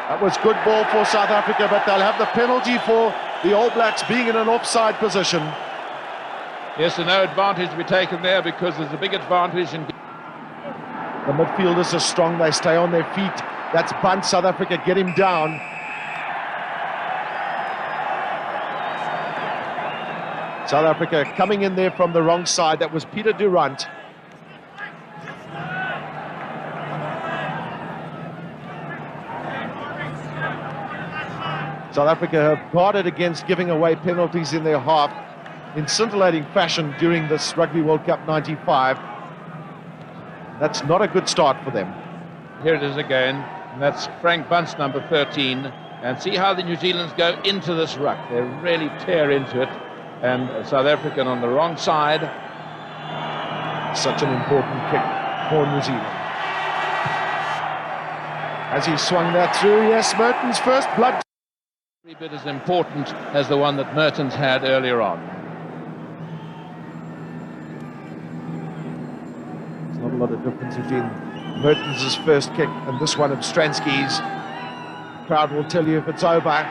That was good ball for South Africa, but they'll have the penalty for the All Blacks being in an offside position. Yes, and no advantage to be taken there because there's a big advantage in... The midfielders are strong, they stay on their feet. That's bunt, South Africa get him down. South Africa coming in there from the wrong side. That was Peter Durant. South Africa have guarded against giving away penalties in their half in scintillating fashion during this Rugby World Cup 95. That's not a good start for them. Here it is again, and that's Frank Bunt's number 13. And see how the New Zealanders go into this ruck. They really tear into it. And South African on the wrong side. Such an important kick for New Zealand. As he swung that through, yes, Merton's first blood. Every bit as important as the one that Mertens had earlier on. There's not a lot of difference between Mertens' first kick and this one of Stransky's. The crowd will tell you if it's over.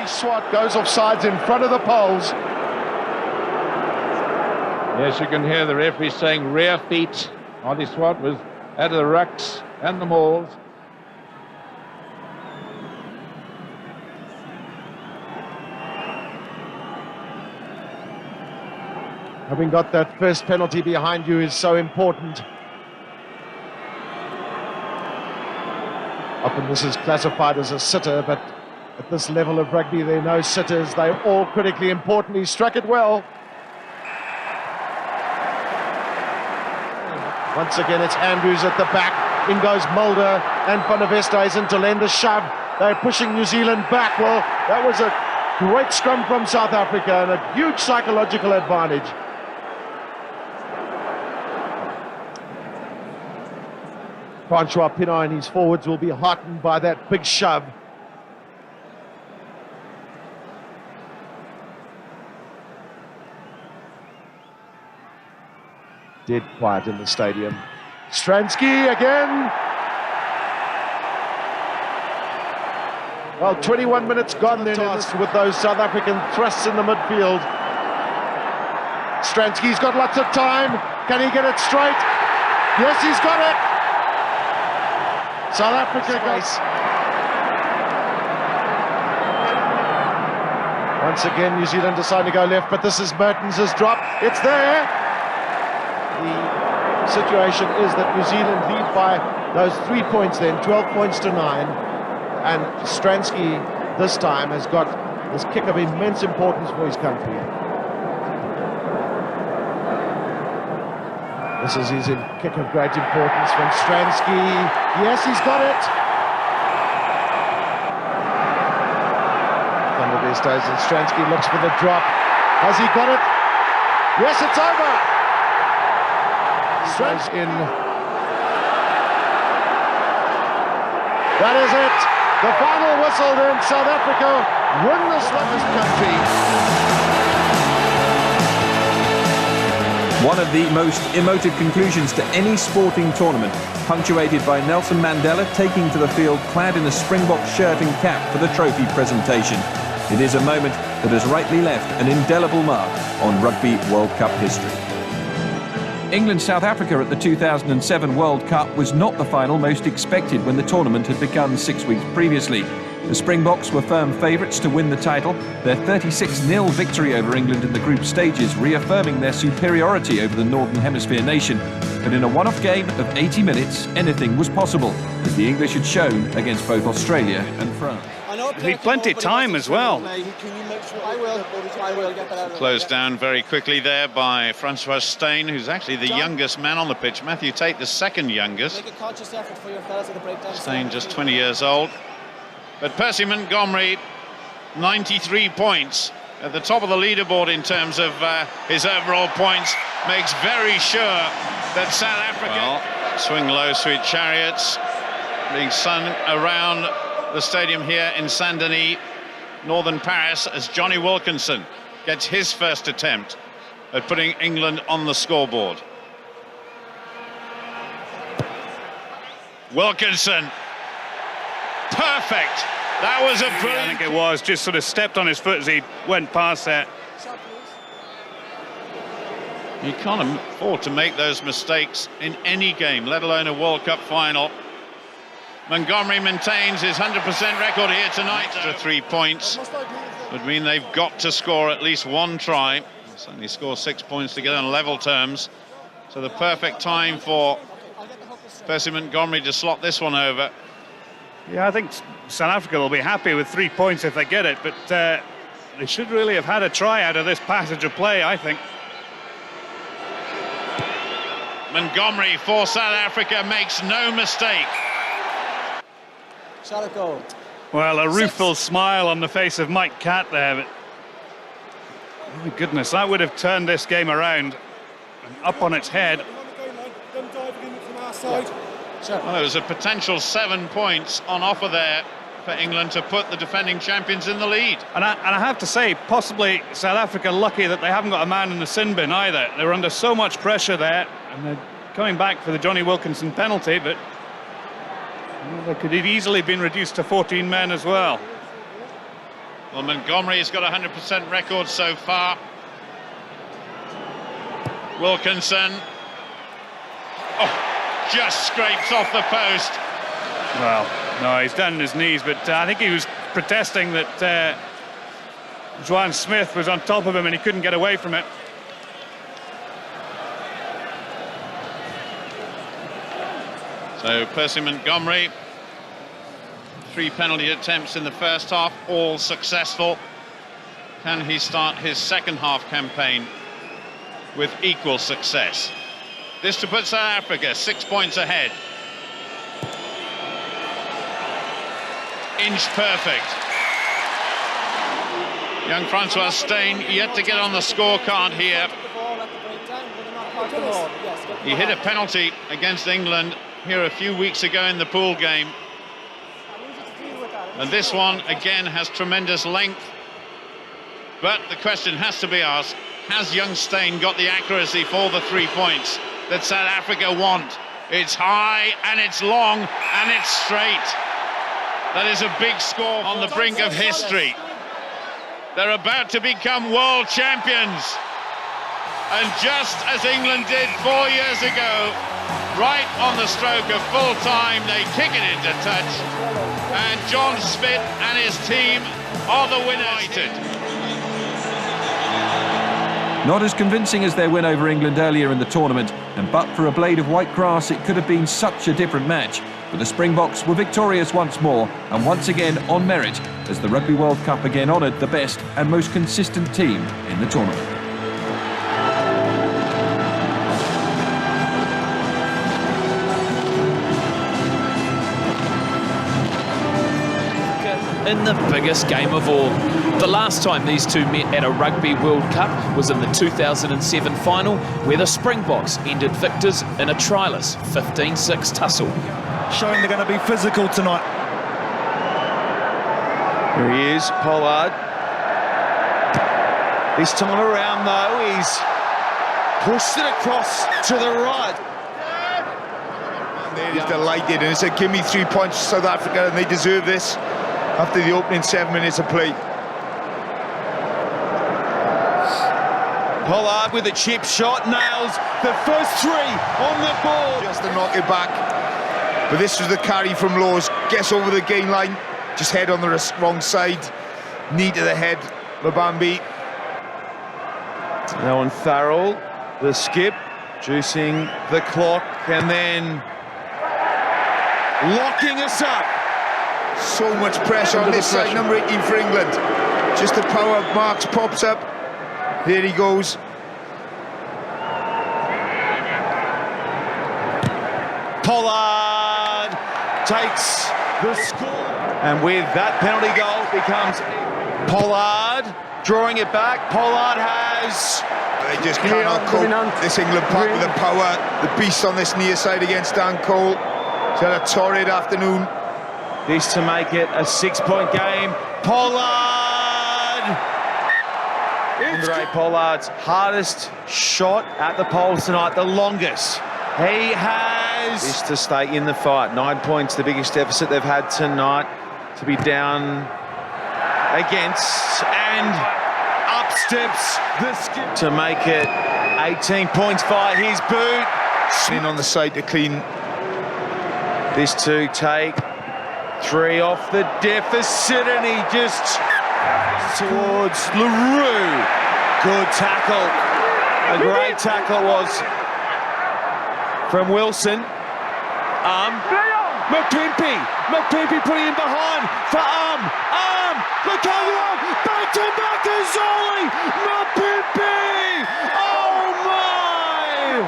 Swart goes off sides in front of the poles. Yes, you can hear the referee saying rear feet. Ollie Swart was out of the rucks and the mauls. Having got that first penalty behind you is so important. Often this is classified as a sitter, but at this level of rugby, there are no sitters. They're all critically important. He struck it well. Once again, it's Andrews at the back. In goes Mulder and Van der Westhuizen to lend a shove. They're pushing New Zealand back. Well, that was a great scrum from South Africa and a huge psychological advantage. Francois Pienaar and his forwards will be heartened by that big shove. Dead quiet in the stadium. Stransky again. Well, 21 minutes gone then with those South African thrusts in the midfield. Stransky's got lots of time. Can he get it straight? Yes, he's got it. South Africa goes. Once again, New Zealand decide to go left, but this is Mertens' drop. It's there. The situation is that New Zealand lead by those 3 points then, 12 points to 9. And Stransky this time has got this kick of immense importance for his country. This is his kick of great importance from Stransky. Yes, he's got it. Van der Westhuizen and Stransky looks for the drop. Has he got it? Yes, it's over. Goes in. That is it. The final whistle then. South Africa win this country. One of the most emotive conclusions to any sporting tournament, punctuated by Nelson Mandela taking to the field clad in a Springboks shirt and cap for the trophy presentation. It is a moment that has rightly left an indelible mark on Rugby World Cup history. England-South Africa at the 2007 World Cup was not the final most expected when the tournament had begun 6 weeks previously. The Springboks were firm favourites to win the title, their 36-0 victory over England in the group stages reaffirming their superiority over the Northern Hemisphere nation. But in a one-off game of 80 minutes, anything was possible, as the English had shown against both Australia and France. Need plenty of time as well. Closed down very quickly there by Francois Steyn, who's actually the youngest man on the pitch. Matthew Tate, the second youngest. Steyn just 20 years old. But Percy Montgomery, 93 points at the top of the leaderboard in terms of his overall points, makes very sure that South Africa... Well, swing low, sweet chariots, being sung around the stadium here in Saint-Denis, northern Paris, as Johnny Wilkinson gets his first attempt at putting England on the scoreboard. Wilkinson. Perfect. That was a brilliant... I think it was, just sort of stepped on his foot as he went past that. You can't afford to make those mistakes in any game, let alone a World Cup final. Montgomery maintains his 100% record here tonight. Extra 3 points would mean they've got to score at least one try. Certainly score 6 points to get on level terms. So the perfect time for Percy Montgomery to slot this one over. Yeah, I think South Africa will be happy with 3 points if they get it, but they should really have had a try out of this passage of play, I think. Montgomery for South Africa makes no mistake. Well, a rueful smile on the face of Mike Catt there, but oh my goodness, that would have turned this game around and up on its head. Well, there was a potential 7 points on offer there for England to put the defending champions in the lead. And I have to say, possibly South Africa lucky that they haven't got a man in the sin bin either. They were under so much pressure there, and they're coming back for the Johnny Wilkinson penalty, but they could have easily been reduced to 14 men as well. Well, Montgomery's got a 100% record so far. Wilkinson. Oh, just scrapes off the post. Well, no, he's down on his knees, but I think he was protesting that Juan Smith was on top of him and he couldn't get away from it. So Percy Montgomery, 3 penalty attempts in the first half, all successful. Can he start his second half campaign with equal success? This to put South Africa 6 points ahead. Inch perfect. Young Francois Steyn yet to get on the scorecard here. He hit a penalty against England here a few weeks ago in the pool game. And this one again has tremendous length. But the question has to be asked, has young Steyn got the accuracy for the 3 points that South Africa want? It's high and it's long and it's straight. That is a big score on the brink of history. They're about to become world champions. And just as England did 4 years ago, right on the stroke of full time, they kick it into touch. And John Smith and his team are the winners. Not as convincing as their win over England earlier in the tournament, and but for a blade of white grass it could have been such a different match. But the Springboks were victorious once more, and once again on merit, as the Rugby World Cup again honoured the best and most consistent team in the tournament. In the biggest game of all. The last time these two met at a Rugby World Cup was in the 2007 final, where the Springboks ended victors in a tryless 15-6 tussle. Showing they're going to be physical tonight. Here he is, Pollard. This time around, though, he's pushed it across to the right. And there he's delighted, and it's a gimme 3 points to South Africa, and they deserve this after the opening 7 minutes of play. Pollard with a chip shot, nails the first 3 on the board. Just to knock it back. But this was the carry from Laws. Gets over the gain line, just head on the wrong side. Knee to the head, Mabambi. Now on Farrell, the skip, juicing the clock, and then locking us up. So much pressure on this side, number 18 for England. Just the power of Marks pops up. There he goes. Pollard takes the score. And with that penalty goal becomes Pollard drawing it back. Pollard has... They just cannot cope. This England pack with the power. The beast on this near side against Dan Cole. He's had a torrid afternoon. This to make it a 6-point game. Pollard! Andre Pollard's hardest shot at the poles tonight, the longest. He has goes. Is to stay in the fight. 9 points, the biggest deficit they've had tonight. To be down against, and up steps the skip to make it 18 points by his boot. In on the side to clean. This to take 3 off the deficit, and he just towards LaRue. Good tackle. A great tackle it was from Wilson. McPimpy putting him behind for look over back to Makazole. McPimpy. Oh my!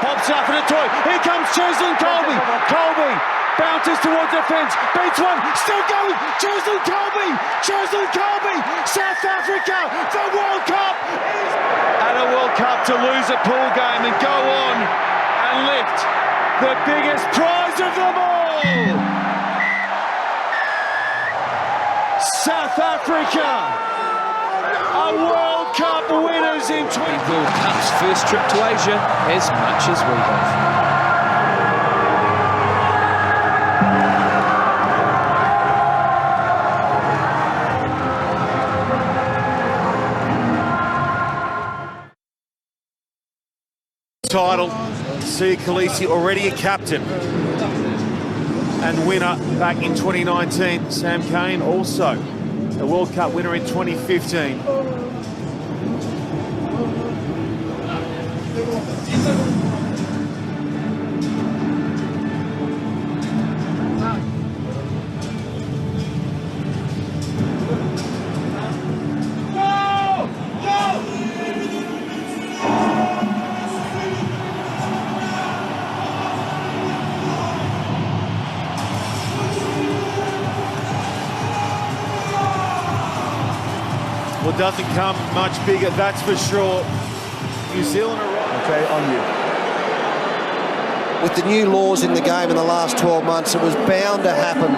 Pops up for the toy. Here comes Cheslin Colby. Colby bounces towards the fence. Beats one. Still going. Cheslin Colby. South Africa. The World Cup. At a World Cup to lose a pool game and go on and lift the biggest prize of them all. South Africa are World Cup winners in 20. World Cup's first trip to Asia as much as we have. Title, Sia Khaleesi already a captain and winner back in 2019. Sam Cane also a World Cup winner in 2015. Well, doesn't come much bigger, that's for sure. New Zealand are right. Okay, on you. With the new laws in the game in the last 12 months, it was bound to happen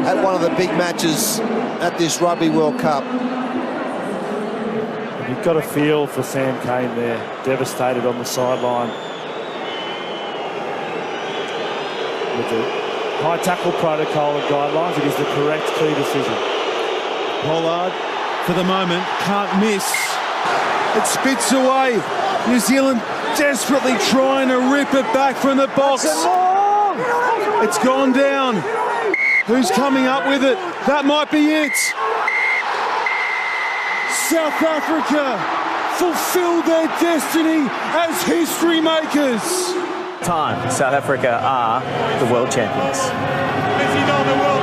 at one of the big matches at this Rugby World Cup. You've got a feel for Sam Cane there, devastated on the sideline. With the high tackle protocol and guidelines, it is the correct key decision. Pollard, for the moment, can't miss. It spits away. New Zealand desperately trying to rip it back from the box. It's gone down. Who's coming up with it? That might be it. South Africa fulfill their destiny as history makers. South Africa are the world champions. Is he not the world